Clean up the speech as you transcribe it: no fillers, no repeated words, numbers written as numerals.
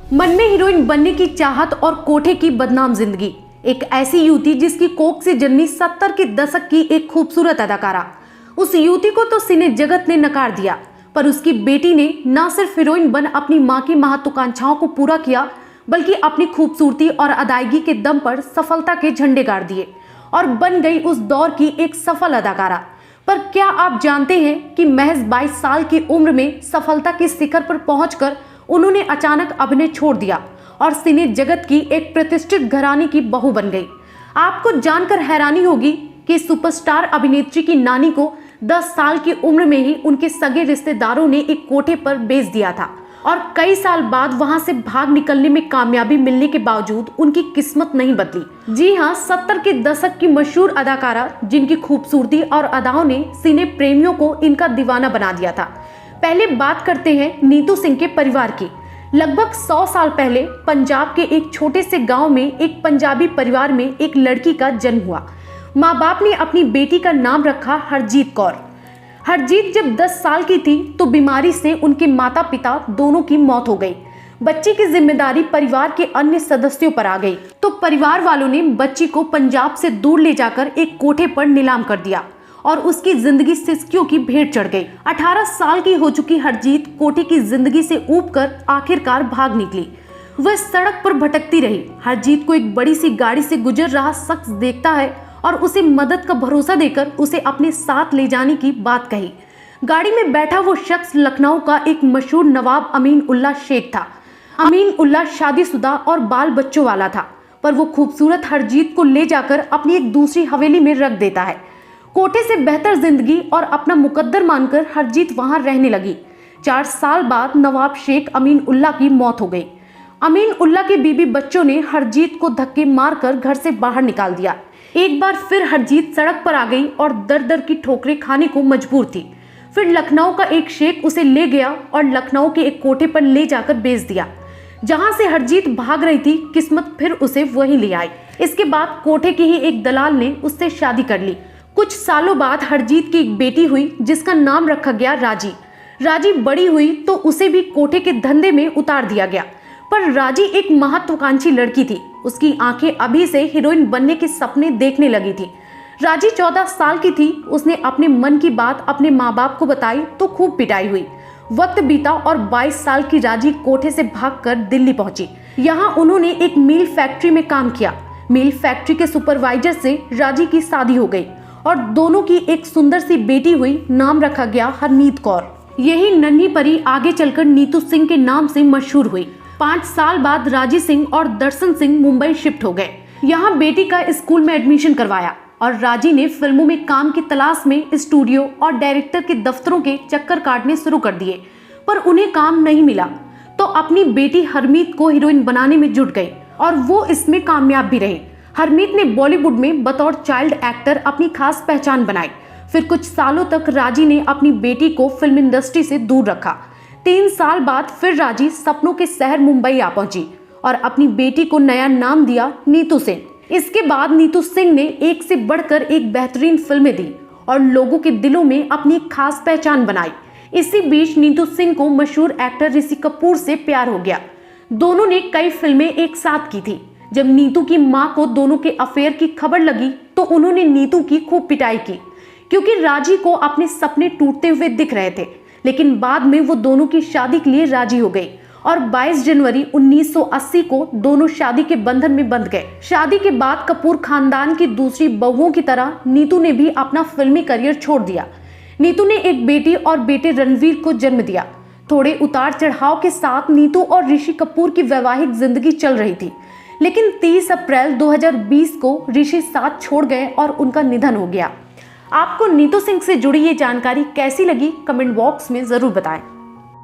मन में हीरोइन बनने की चाहत और कोठे की बदनाम जिंदगी। एक ऐसी युवती जिसकी कोख से जन्मी 70 के दशक की एक खूबसूरत अदाकारा। उस युवती को तो सिने जगत ने नकार दिया, पर उसकी बेटी ने न सिर्फ हीरोइन बन अपनी मां की महत्वाकांक्षाओं को पूरा किया, बल्कि अपनी खूबसूरती और अदायगी के दम पर सफलता के झंडे गाड़ दिए और बन गई उस दौर की एक सफल अदाकारा। पर क्या आप जानते हैं कि महज 22 साल की उम्र में सफलता के शिखर पर पहुंचकर उन्होंने अचानक अभिनय छोड़ दिया और सिने जगत की एक प्रतिष्ठित घराने की बहू बन गई। आपको जानकर हैरानी होगी कि सुपरस्टार अभिनेत्री की नानी को 10 साल की उम्र में ही उनके सगे रिश्तेदारों ने एक कोठे पर बेच दिया था और कई साल बाद वहां से भाग निकलने में कामयाबी मिलने के बावजूद उनकी किस्मत नहीं बदली। जी हाँ, 70 के दशक की मशहूर अदाकारा जिनकी खूबसूरती और अदाओं ने सिने प्रेमियों को इनका दीवाना बना दिया था। पहले बात करते हैं नीतू सिंह के परिवार की। लगभग 100 साल पहले पंजाब के एक छोटे से गांव में एक पंजाबी परिवार में एक लड़की का जन्म हुआ। माँ बाप ने अपनी बेटी का नाम रखा हरजीत कौर। हरजीत जब 10 साल की थी तो बीमारी से उनके माता पिता दोनों की मौत हो गई। बच्ची की जिम्मेदारी परिवार के अन्य सदस्यों पर आ गई, तो परिवार वालों ने बच्ची को पंजाब से दूर ले जाकर एक कोठे पर नीलाम कर दिया और उसकी जिंदगी सिसकियों की भेंट चढ़ गई। 18 साल की हो चुकी हरजीत कोठे की जिंदगी से ऊबकर आखिरकार भाग निकली। वह सड़क पर भटकती रही। हरजीत को एक बड़ी सी गाड़ी से गुजर रहा शख्स देखता है और उसे मदद का भरोसा देकर उसे अपने साथ ले जाने की बात कही। गाड़ी में बैठा वो शख्स लखनऊ का एक मशहूर नवाब अमीन उल्लाह शेख था। अमीन उल्लाह शादीशुदा और बाल बच्चों वाला था, पर वो खूबसूरत हरजीत को ले जाकर अपनी एक दूसरी हवेली में रख देता है। कोठे से बेहतर जिंदगी और अपना मुकद्दर मानकर हरजीत वहां रहने लगी। 4 साल बाद नवाब शेख अमीन उल्लाह की मौत हो गई। अमीन उल्लाह के बीबी बच्चों ने हरजीत को धक्के मारकर घर से बाहर निकाल दिया। एक बार फिर हरजीत सड़क पर आ गई और दर दर की ठोकरें खाने को मजबूर थी। फिर लखनऊ का एक शेख उसे ले गया और लखनऊ के एक कोठे पर ले जाकर बेच दिया। जहां से हरजीत भाग रही थी, किस्मत फिर उसे वहीं ले आई। इसके बाद कोठे के ही एक दलाल ने उससे शादी कर ली। कुछ सालों बाद हरजीत की एक बेटी हुई जिसका नाम रखा गया राजी। राजी बड़ी हुई तो उसे भी कोठे के धंधे में उतार दिया गया, पर राजी एक महत्वाकांक्षी लड़की थी। उसकी आंखें अभी से हीरोइन बनने के सपने देखने लगी थी। राजी 14 साल की थी। उसने अपने मन की बात अपने माँ बाप को बताई तो खूब पिटाई हुई। वक्त बीता और 22 साल की राजी कोठे से भागकर दिल्ली पहुंची। यहाँ उन्होंने एक मील फैक्ट्री में काम किया। मील फैक्ट्री के सुपरवाइजर से राजी की शादी हो गई और दोनों की एक सुंदर सी बेटी हुई। नाम रखा गया हरमीत कौर। यही नन्ही परी आगे चलकर नीतू सिंह के नाम से मशहूर हुई। 5 साल बाद राजी सिंह और दर्शन सिंह मुंबई शिफ्ट हो गए। यहाँ बेटी का स्कूल में एडमिशन करवाया और राजी ने फिल्मों में काम की तलाश में स्टूडियो और डायरेक्टर के दफ्तरों के चक्कर काटने शुरू कर दिए, पर उन्हें काम नहीं मिला तो अपनी बेटी हरमीत को हीरोइन बनाने में जुट गई और वो इसमें कामयाब भी रही। हरमीत ने बॉलीवुड में बतौर चाइल्ड एक्टर अपनी खास पहचान बनाई। फिर कुछ सालों तक राजी ने अपनी बेटी को फिल्म इंडस्ट्री से दूर रखा। 3 साल बाद फिर राजी सपनों के शहर मुंबई आ पहुंची और अपनी बेटी को नया नाम दिया नीतू सिंह। इसके बाद नीतू सिंह ने एक से बढ़कर एक बेहतरीन फिल्में दी और लोगों के दिलों में अपनी खास पहचान बनाई। इसी बीच नीतू सिंह को मशहूर एक्टर ऋषि कपूर से प्यार हो गया। दोनों ने कई फिल्में एक साथ की थी। जब नीतू की मां को दोनों के अफेयर की खबर लगी तो उन्होंने नीतू की खूब पिटाई की, क्योंकि राजी को अपने सपने टूटते हुए दिख रहे थे। लेकिन बाद में वो दोनों की शादी के लिए राजी हो गई और 22 जनवरी 1980 को दोनों शादी के बंधन में बंध गए। शादी के बाद कपूर खानदान की दूसरी बहुओं की तरह नीतू ने भी अपना फिल्मी करियर छोड़ दिया। नीतू ने एक बेटी और बेटे रणवीर को जन्म दिया। थोड़े उतार चढ़ाव के साथ नीतू और ऋषि कपूर की वैवाहिक जिंदगी चल रही थी, लेकिन 30 अप्रैल 2020 को ऋषि साथ छोड़ गए और उनका निधन हो गया। आपको नीतू सिंह से जुड़ी ये जानकारी कैसी लगी, कमेंट बॉक्स में जरूर बताएं।